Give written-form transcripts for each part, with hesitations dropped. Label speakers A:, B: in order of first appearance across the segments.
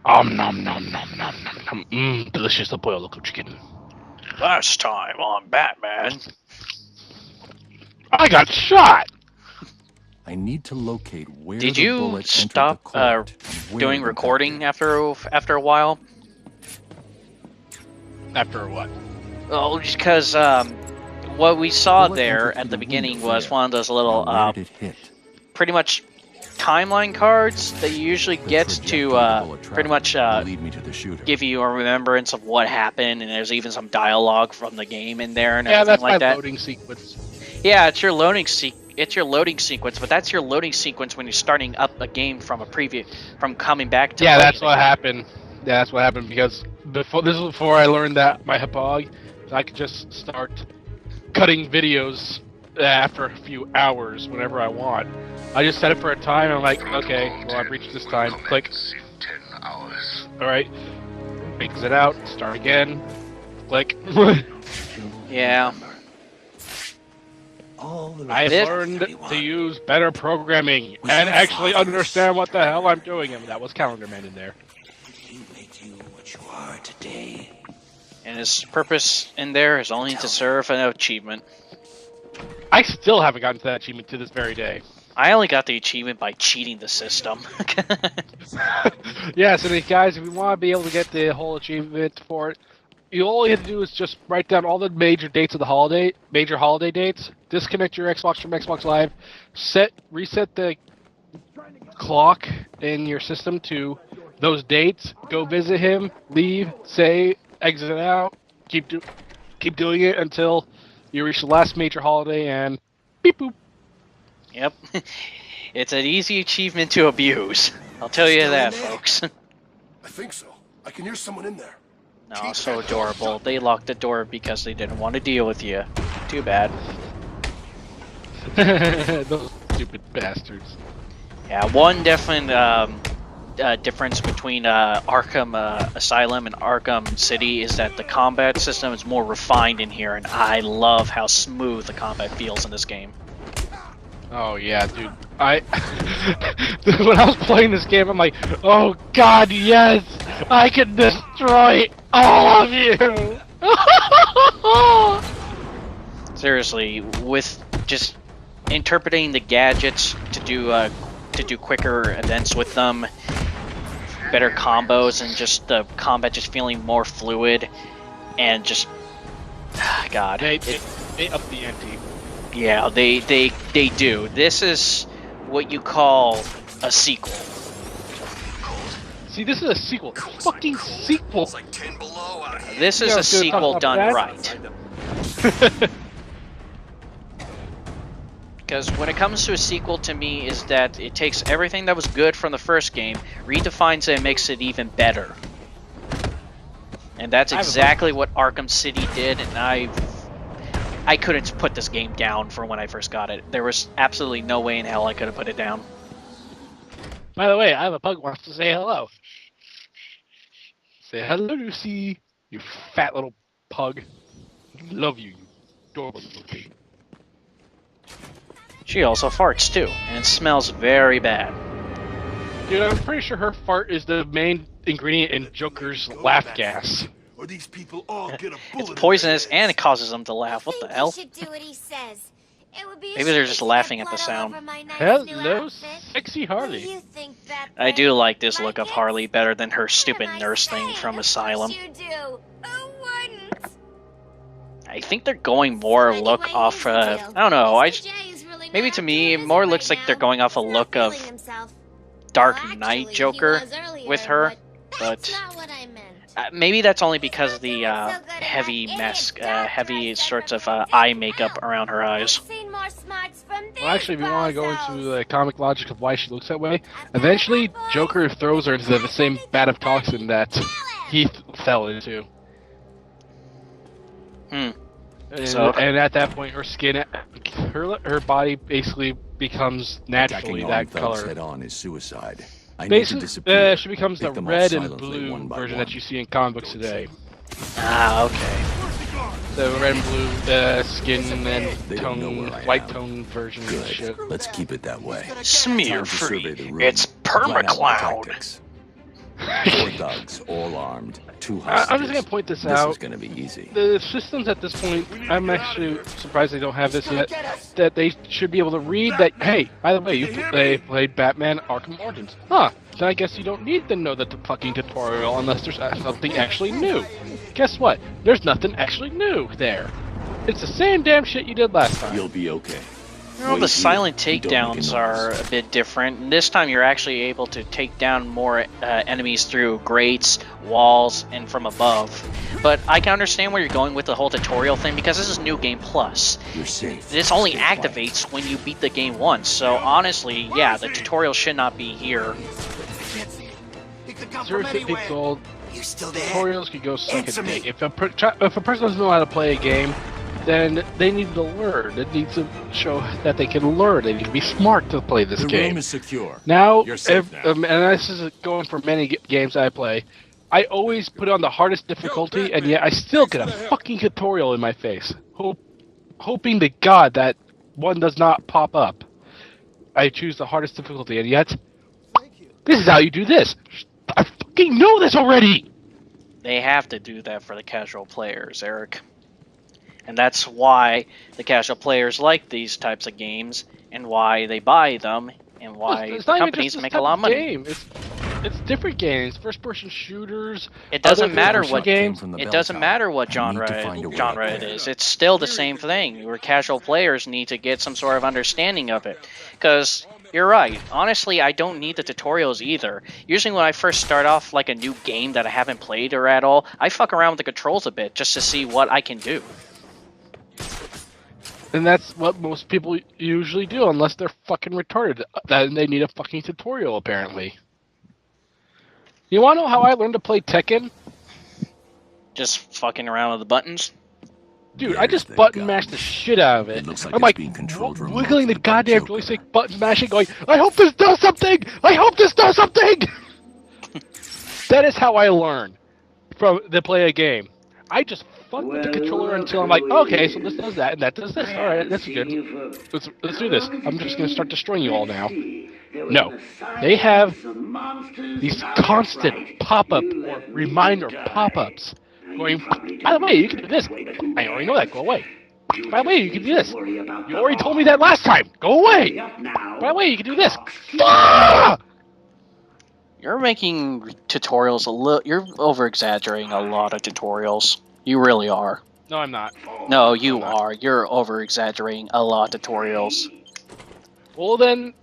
A: Nom nom nom nom nom nom. Delicious boiled local chicken.
B: Last time on Batman.
A: I got shot!
C: I need to locate where
B: Did
C: the
B: you
C: bullet
B: stop
C: entered the court, and where
B: doing
C: it
B: recording
C: impacted.
B: after a while?
A: After what?
B: Oh, just because what we saw
C: bullet
B: there
C: entered
B: at
C: through
B: the
C: the
B: beginning
C: window
B: was
C: here.
B: one of those little
C: Now where did it hit?
B: pretty much timeline cards that you usually
C: The
B: get
C: trajectory
B: to
C: the bullet
B: pretty
C: traveled
B: much
C: will lead me to the shooter.
B: give you a remembrance of what happened, and there's even some dialogue from the game in there and
A: Yeah,
B: everything
A: that's
B: like
A: my
B: that.
A: loading sequence.
B: Yeah, it's your loading sequence, but that's your loading sequence when you're starting up a game from coming back to
A: Yeah,
B: play
A: that's
B: it
A: what
B: again.
A: happened. Yeah, that's what happened because this was before I learned that my Hipog, I could just start cutting videos after a few hours whenever I want. I just set it for a time. And I'm like, okay, well I've reached this time. Click.
D: In 10 hours.
A: All right. Exit out. Start again. Click.
B: Yeah.
A: I've learned to use better programming and actually understand what the hell I'm doing. And that was Calendar Man in there.
E: You make you what you are today.
B: And his purpose in there is only to serve an achievement.
A: I still haven't gotten to that achievement to this very day.
B: I only got the achievement by cheating the system.
A: Yeah, so guys, if you want to be able to get the whole achievement for it, all you have to do is just write down all the major dates of the major holiday dates, disconnect your Xbox from Xbox Live, reset the clock in your system to those dates, go visit him, leave, exit out, keep doing it until you reach the last major holiday, and beep boop.
B: Yep. It's an easy achievement to abuse. I'll tell you that, folks.
D: I think so. I can hear someone in there.
B: No, so adorable. They locked the door because they didn't want to deal with you. Too bad.
A: Those stupid bastards.
B: Yeah, one definite difference between Arkham Asylum and Arkham City is that the combat system is more refined in here, and I love how smooth the combat feels in this game.
A: Oh yeah, dude. When I was playing this game, I'm like, oh god, yes! I can destroy all of you!
B: Seriously, with just interpreting the gadgets to do quicker events with them, better combos, and just the combat just feeling more fluid, and just God,
A: They up the ante.
B: yeah, they do. This is what you call a sequel.
A: See, this is a sequel. Fucking sequel.
D: It's like 10 below out here.
B: This is
A: Yeah,
B: a
A: I was gonna talk
B: sequel
A: about
B: done
A: that.
B: right. Because when it comes to a sequel, to me, is that it takes everything that was good from the first game, redefines it, and makes it even better. And that's exactly what Arkham City did, and I couldn't put this game down from when I first got it. There was absolutely no way in hell I could have put it down.
A: By the way, I have a pug who wants to say hello. Say hello, Lucy. You fat little pug. Love you, you adorable little thing.
B: She also farts too, and it smells very bad.
A: Dude, I'm pretty sure her fart is the main ingredient in Joker's laugh gas.
D: Or these people all get a bullet
B: It's poisonous and it causes them to laugh. What the
F: Think
B: hell?
F: you should do what he says. It would be a
B: Maybe they're
F: shame
B: just
F: to
B: laughing
F: get
B: at the
F: blood all
B: sound.
F: over my nice new
A: Hello,
F: outfit.
A: sexy
F: What do
A: Harley.
F: you think, Batman?
B: I do like this look
F: Like
B: of
F: it?
B: Harley better than her
F: What
B: stupid
F: am I
B: nurse thing
F: saying?
B: from
F: Of
B: Asylum.
F: course you do. Who wouldn't?
B: I think they're going more
F: Anyway,
B: look off.
F: here's the
B: I
F: deal.
B: don't know.
F: Mr. J is really
B: Maybe
F: not
B: to
F: up
B: me,
F: it,
B: it more
F: is he,
B: looks
F: right
B: like they're
F: now?
B: going off a
F: He's not
B: look of
F: feeling himself.
B: Dark
F: Well,
B: Knight
F: actually,
B: Joker
F: he was earlier,
B: with her,
F: That's
B: but
F: not what I meant.
B: maybe that's only because of the
F: He's not doing so good
B: heavy
F: enough.
B: mask,
F: Idiot doctor,
B: heavy
F: I said
B: sorts of
F: from the
B: eye
F: get-go.
B: makeup around her eyes.
F: We've seen more smarts from
A: Well, actually, if you want to go
F: bozos.
A: into the comic logic of why she looks that way, eventually Joker throws her into the same vat of toxin that he fell into.
B: Hmm.
A: And,
B: So-
A: and at that point, her skin, her body basically becomes naturally
C: Attacking
A: that
C: armed thugs
A: color.
C: head on is suicide. I need to
A: Basically,
C: disappear.
A: she becomes the
C: Pick them off
A: red and
C: silently,
A: blue
C: one by
A: version
C: one.
A: that you see in comic books today.
B: Ah, okay.
A: The red and blue skin and
C: They don't know where I
A: white
C: am.
A: tone version of shit.
C: Good. Let's keep it that way.
B: Smear
C: Time to survey
B: free.
C: the room.
B: It's
C: Plan out my
B: permacloud.
C: tactics. 4 thugs, all armed, 2
A: I'm
C: hostages.
A: just gonna point this
C: This
A: out.
C: is gonna be easy.
A: The systems at this point, I'm actually surprised they don't have this yet. That they should be able to read that. Hey, by the way, they played Batman Arkham Origins. Huh? Then I guess you don't need to know the fucking tutorial unless there's something actually new. Guess what? There's nothing actually new there. It's the same damn shit you did last time.
C: You'll be okay.
B: You know,
C: Wait
B: the
C: here.
B: silent
C: You don't make a
B: takedowns are
C: noise.
B: a bit different. And this time you're actually able to take down more enemies through grates, walls, and from above. But I can understand where you're going with the whole tutorial thing because this is New Game Plus.
C: You're safe.
B: This only
C: Stay quiet.
B: activates when you beat the game once. So honestly, yeah, the tutorial should not be here.
E: He could come from
A: Seriously,
E: anywhere.
A: it's old.
E: You still there?
A: Tutorials could go suck a
E: Answer me.
A: dick. If a person doesn't know how to play a game, then they need to learn. It needs to show that they can learn. They need to be smart to play this
C: The
A: game.
C: room is secure.
A: Now,
C: You're safe now.
A: and this is going for many games I play, I always put on the hardest difficulty, and yet I still get a fucking tutorial in my face. Hoping to God that one does not pop up. I choose the hardest difficulty, and yet, this is how you do this. I fucking know this already!
B: They have to do that for the casual players, Eric. And that's why the casual players like these types of games, and why they buy them, and why
A: It's
B: the
A: not even
B: companies
A: just this
B: make a
A: type
B: lot of money.
A: game. It's different games, first-person shooters.
B: It doesn't
A: other
B: matter
A: first-person
B: what
A: games.
C: From the
B: It
C: bell
B: doesn't
C: tower.
B: matter what
C: I
B: genre
C: need to find a way
B: genre
C: up
B: it
C: there.
B: is. It's still the same thing. Where casual players need to get some sort of understanding of it. Because you're right. Honestly, I don't need the tutorials either. Usually when I first start off like a new game that I haven't played or at all, I fuck around with the controls a bit just to see what I can do.
A: And that's what most people usually do, unless they're fucking retarded. Then they need a fucking tutorial, apparently. You wanna know how I learned to play Tekken?
B: Just fucking around with the buttons.
A: Dude, I
C: There's
A: just
C: the
A: button
C: gun.
A: mashed the shit out of it.
C: It looks like
A: I'm
C: it's
A: like
C: being controlled remotely
A: wiggling the
C: by
A: goddamn
C: Joker.
A: joystick, button mashing, going, I hope this does something! I hope this does something! That is how I learn to play a game. I just fuck with the controller until I'm like, okay, so this does that, and that does this. Alright, that's good. Let's do this. I'm just gonna start destroying you all now. No. They have these constant pop-up or reminder pop-ups going, by the way, you can do this. I already know that. Go away. By the way, you can do this. You already told me that last time. Go away. By the way, you can do this. Ah!
B: You're making tutorials a little. You're over exaggerating a lot of tutorials. You really are.
A: No, I'm not.
B: No, you are. You're over exaggerating a lot of tutorials.
A: Well then,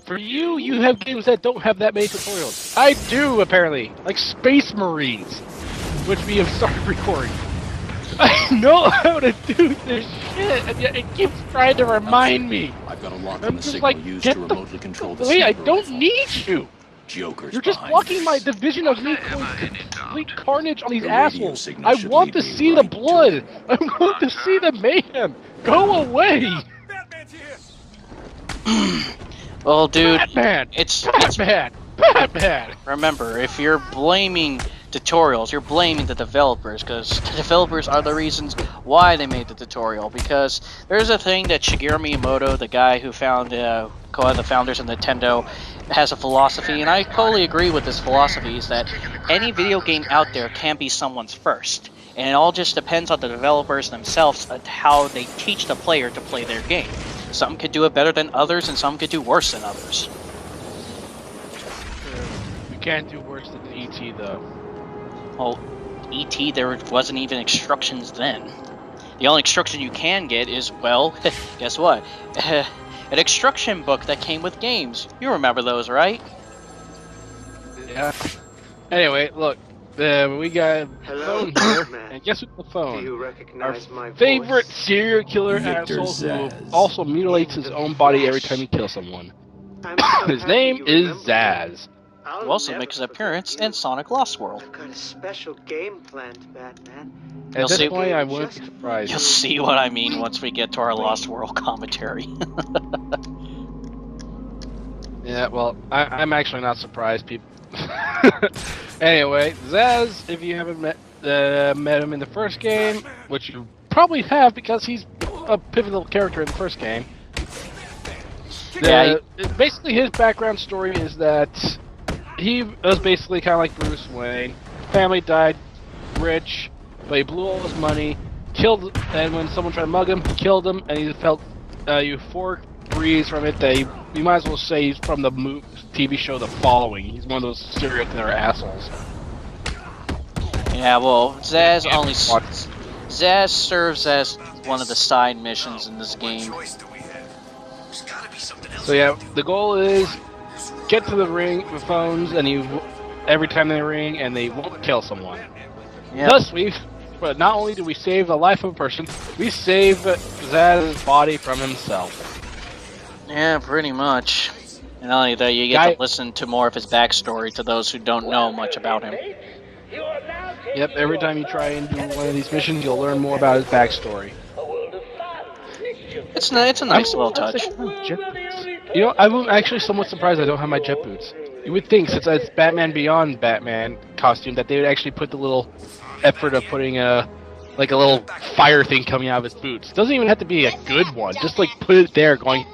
A: for you, you have games that don't have that many tutorials. I do, apparently. Like Space Marines, which we have started recording. I know how to do this shit, and yet it keeps trying to remind me.
C: I've got a lock on
A: I'm
C: the
A: just
C: signal
A: like,
C: used
A: get
C: to
A: the
C: remotely control the
A: wait, I
C: sniper
A: don't
C: rifle.
A: need you.
C: Joker's
A: You're just
C: behind
A: blocking
C: this.
A: my division of me causing complete carnage on these
C: The radio
A: assholes.
C: signal
A: I
C: should
A: want to
C: lead me
A: see the
C: right to
A: blood.
C: it.
A: I want to see the mayhem. Go away.
B: Well, dude,
A: Batman.
B: it's
A: Batman. Batman.
B: remember, if you're blaming tutorials, you're blaming the developers, because the developers are the reasons why they made the tutorial. Because there's a thing that Shigeru Miyamoto, the guy who found one of the founders of Nintendo, has a philosophy, and I totally agree with this philosophy, is that any video game out there can be someone's first. And it all just depends on the developers themselves and how they teach the player to play their game. Some could do it better than others, and some could do worse than others.
A: You can't do worse than E.T. though.
B: Well, E.T., there wasn't even instructions then. The only instruction you can get is, well, guess what? An instruction book that came with games. You remember those, right?
A: Yeah. Anyway, look. We got a
G: Hello,
A: phone here,
G: Batman.
A: and guess who's the
G: Do
A: phone?
G: you
A: Our
G: recognize my
A: favorite
G: voice?
A: serial killer
C: Victor
A: asshole
C: Zsasz.
A: who also mutilates his own body every time he kills someone.
G: I'm so
A: His
G: happy
A: name
G: you
A: is
G: remember me.
A: Zaz.
G: I'll
B: Who also
G: never
B: makes his
G: forget
B: appearance
G: you.
B: in Sonic Lost World.
G: I've got a special game planned, Batman.
A: At
B: You'll
A: this
B: see-
A: point, I wouldn't be surprised.
B: You'll see what I mean once we get to our Lost World commentary.
A: Yeah, well, I'm actually not surprised, people. Anyway, Zaz, if you haven't met him in the first game, which you probably have because he's a pivotal character in the first game.
B: Yeah,
A: Basically, his background story is that he was basically kind of like Bruce Wayne. Family died, rich, but he blew all his money, killed, and when someone tried to mug him, he killed him, and he felt euphoric breeze from it that you might as well say he's from the TV show The Following. He's one of those serial killer assholes.
B: Yeah, well, Zaz serves as one of the side missions in this game.
A: So yeah, the goal is get to the ring with phones, and every time they ring, and they won't kill someone.
B: Yep.
A: Thus, but not only do we save the life of a person, we save Zaz's body from himself.
B: Yeah, pretty much. And not only that, you get to listen to more of his backstory to those who don't know much about him.
A: Yep, every time you try and do one of these missions, you'll learn more about his backstory.
B: It's a nice little touch.
A: You know, I'm actually somewhat surprised I don't have my jet boots. You would think, since it's Batman Beyond Batman costume, that they would actually put the little effort of putting a little fire thing coming out of his boots. Doesn't even have to be a good one. Just like put it there, going,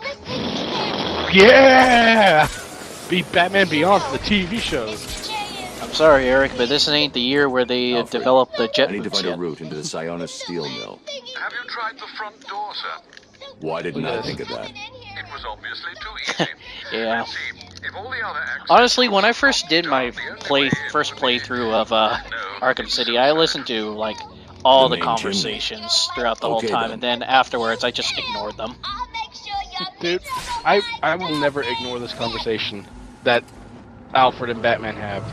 A: yeah, be Batman Beyond for the TV shows.
B: I'm sorry, Eric, but this ain't the year where they
C: Alfred,
B: developed the jet
C: I need to
B: boots
C: find a
B: yet.
C: route into the Sionis steel mill.
D: Have you tried the front door, sir?
C: Why didn't I think of that?
D: It was obviously too easy.
B: Yeah.
D: See, if all the other exits
B: Honestly, when I first did my first playthrough of Arkham City, I listened to like all
C: The
B: the
C: main
B: conversations throughout the whole
C: Okay,
B: time,
C: then.
B: and then afterwards I just ignored them.
A: Dude, I will never ignore this conversation that Alfred and Batman have.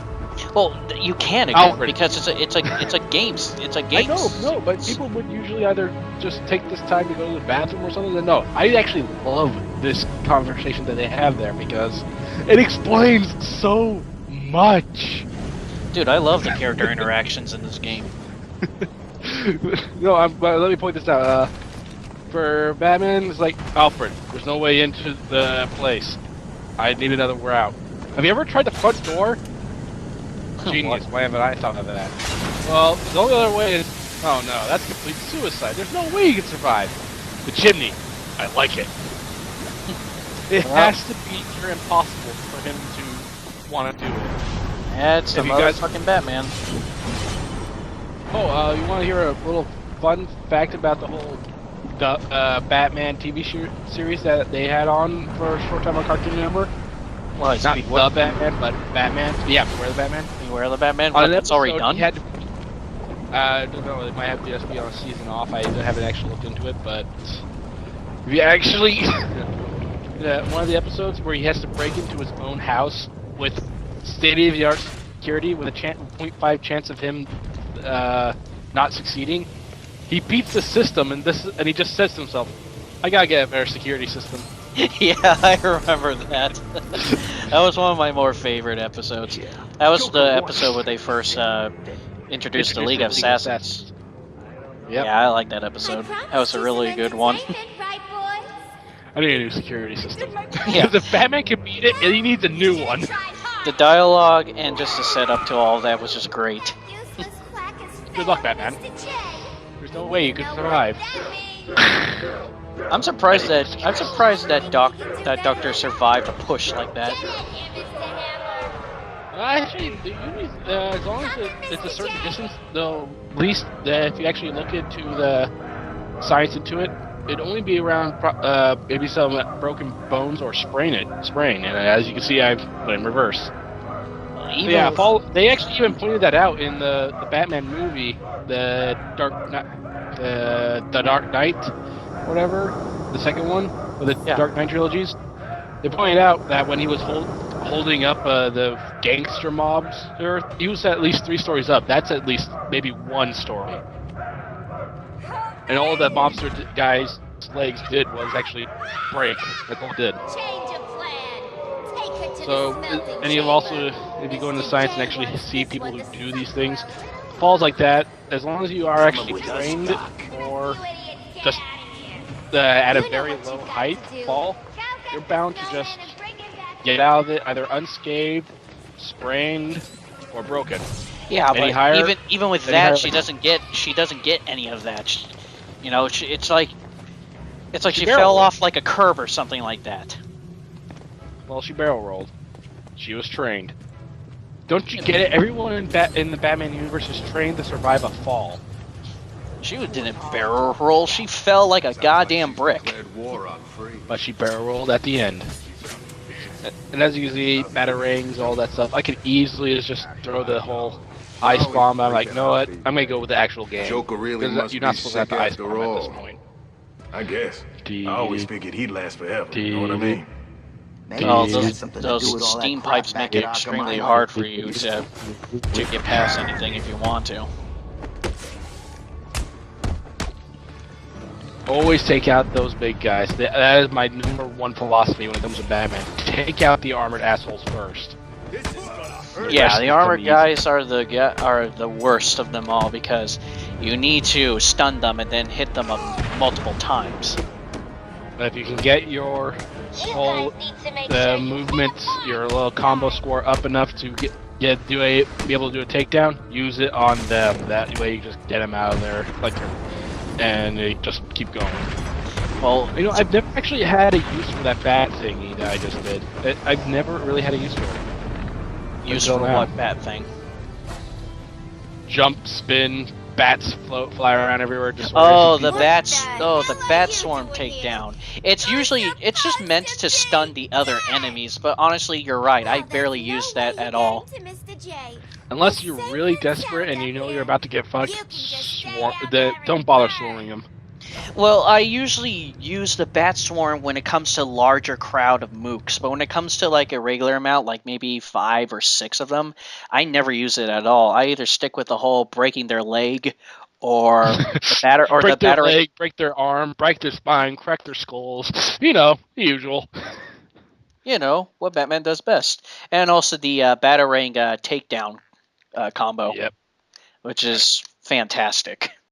B: Well, you can ignore it
A: Alfred.
B: because it's a games.
A: I know, but people would usually either just take this time to go to the bathroom or something. No, I actually love this conversation that they have there because it explains so much.
B: Dude, I love the character interactions in this game.
A: No, but let me point this out. For Batman, it's like, Alfred, there's no way into the place. I need another way out. Have you ever tried the front door? Genius, why haven't I thought of that? Well, the only other way is... Oh no, that's complete suicide. There's no way you can survive. The chimney. I like it. It has to be near impossible for him to want to do it.
B: That's the
A: If you guys-
B: motherfucking Batman.
A: Oh, you want to hear a little fun fact about the whole Batman TV series that they had on for a short time on Cartoon Network?
B: Well, it's
A: Not the Batman, but Batman. Yeah, Beware the Batman.
B: Beware the Batman.
A: On
B: What,
A: an
B: that's already
A: episode,
B: done.
A: he had to, I don't know. It might have to just be on a season off. I haven't actually looked into it, but if you actually, one of the episodes where he has to break into his own house with state-of-the-art security, with a 0.5 chance of him not succeeding, he beats the system, and he just says to himself, "I gotta get a better security system."
B: Yeah, I remember that. That was one of my more favorite episodes. That was the episode where they first introduced the League of Assassins.
A: Yep.
B: Yeah, I like that episode. That was a really good one.
A: I need a new security system.
B: Yeah.
A: Because if Batman can beat it, he needs a new one.
B: The dialogue and just the setup to all of that was just great.
A: Good luck, Batman. There's no way you could survive.
B: I'm surprised that Doctor survived a push like that.
A: Actually, as long as it's a certain distance, though, at least if you actually look into the science into it, it'd only be around maybe some broken bones or sprain. And as you can see, I've put it in reverse. Yeah, they actually even pointed that out in the Batman movie, the Dark Knight, whatever, the second one, or the Dark Knight trilogies. They pointed out that when he was holding up the gangster mobs, he was at least 3 stories up. That's at least maybe 1 story. And all that mobster guy's legs did was actually break. That's all it did. So, and you also, if you go into science and actually see people who do these things, falls like that, as long as you are actually trained or just at a very low height fall, you're bound to just get out of it either unscathed, sprained, or broken.
B: Yeah,
A: Any
B: but
A: higher,
B: even with that, she doesn't get any of that. It's like she fell off like a curb or something like that.
A: Well, she barrel rolled. She was trained. Don't you get it? Everyone in the Batman universe is trained to survive a fall.
B: She didn't barrel roll. She fell like a goddamn brick.
A: But she barrel rolled at the end. And as you see, batarangs, all that stuff, I could easily just throw the whole ice bomb. I'm like, no, what? I'm gonna go with the actual game.
H: Joker really must
A: you're not
H: be
A: supposed to have
H: sick
A: the ice
H: after
A: bomb at this
H: all.
A: point.
H: I guess. I always figured he'd last forever. You know what I mean?
G: Maybe
B: Oh,
G: it's got something to do with
B: those
G: all that
B: steam
G: crap
B: pipes
G: back
B: make it
G: at Arkham
B: extremely
G: Asylum.
B: hard for you to get past anything if you want to.
A: Always take out those big guys. That is my #1 philosophy when it comes to Batman. Take out the armored assholes first.
B: Yeah, the armored
A: easy.
B: guys are the worst of them all because you need to stun them and then hit them multiple times.
A: But if you can get your whole movement, your little combo score up enough to be able to do a takedown, use it on them. That way you just get them out of there, and they just keep going.
B: Well,
A: You know, I've never actually had a use for that bat thingy that I just did. I've never really had a use for it.
B: use
A: Until
B: for
A: now.
B: what bat thing?
A: Jump, spin, bats fly around everywhere.
B: Oh,
A: Destroy
B: the bat
F: hell
B: swarm
F: are you doing
B: takedown.
F: here?
B: It's just meant to stun the other enemies, but honestly, you're right. I barely use that at all.
A: Unless you're really desperate and you know you're about to get fucked, don't bother swarming them.
B: Well, I usually use the bat swarm when it comes to larger crowd of mooks, but when it comes to like a regular amount, like maybe 5 or 6 of them, I never use it at all. I either stick with the whole breaking their leg or
A: Break their leg, break their arm, break their spine, crack their skulls. You know, the usual.
B: You know, what Batman does best. And also the Batarang takedown combo,
A: Yep.
B: which is fantastic.